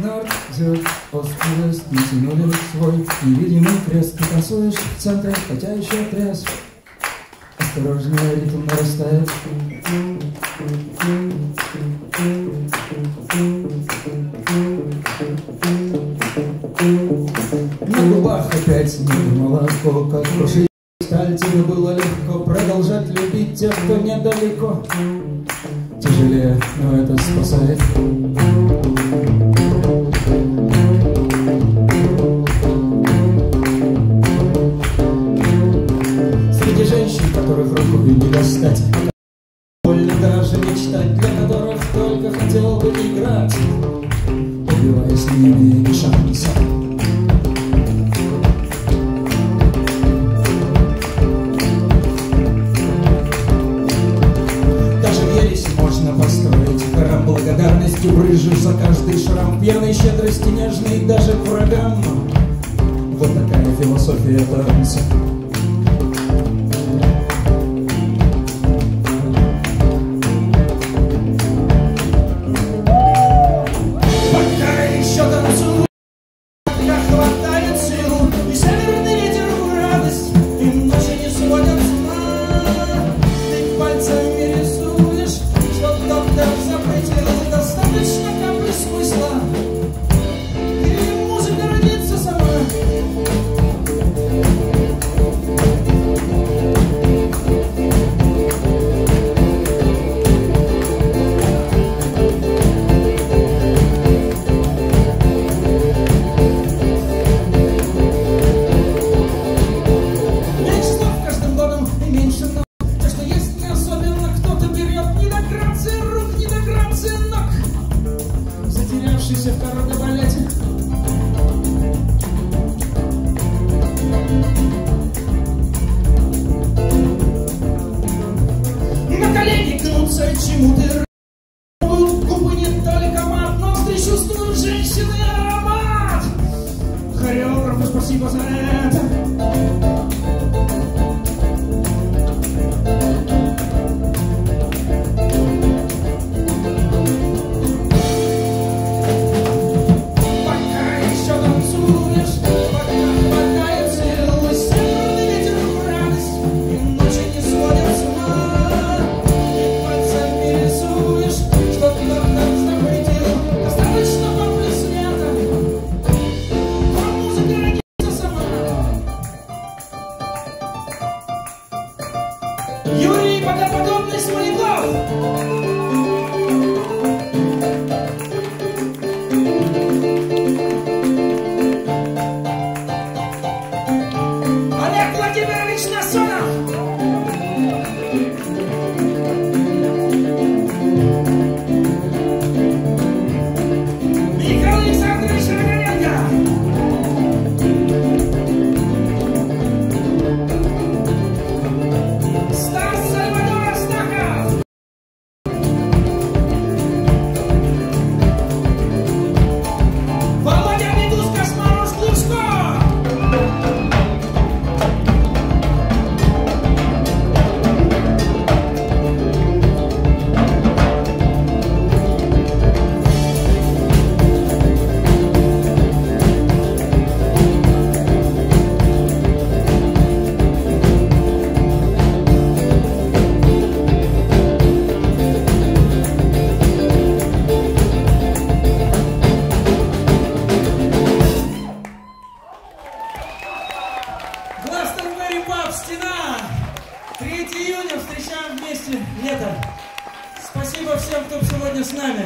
Норд, Зюд, Ост и Вест натянули свой невидимый крест. Ты танцуешь в центре, хотя еще трезв. Осторожнее, ритм нарастает. На губах опять не молоко, как крушить сталь. Тебе было легко продолжать любить тех, кто недалеко. Тяжелее, но это спасает. Среди женщин, которых рукой не достать, больно даже мечтать, для которых только хотел бы играть, убиваясь не имея ни шанса. Построить храм благодарностью, брызжешь за каждый шрам, пьяной щедрости нежной даже к врагам. Вот такая философия танца. Пока еще танцую, пока хватает сил, и северный ветер в радость, и ночи не сводят с ума. Ты пальцами рисуешь, доктор запретил, достаточно капли смысла, и музыка родится сама. Меньше слов каждым годом и меньше ног. То, что есть не особенно, кто-то берет не до грации рук, не до грации ног, затерявшийся в кардебалете. На колени гнутся, чему ты губы не только мат, ноздри чувствуют женщины аромат. Хореографу спасибо за это. Юрий Богоподобный Смоляков. Олег Владимирович Насонов. Михаил Александрович Рогоненко. Стена. 3 июня встречаем вместе лето. Спасибо всем, кто сегодня с нами.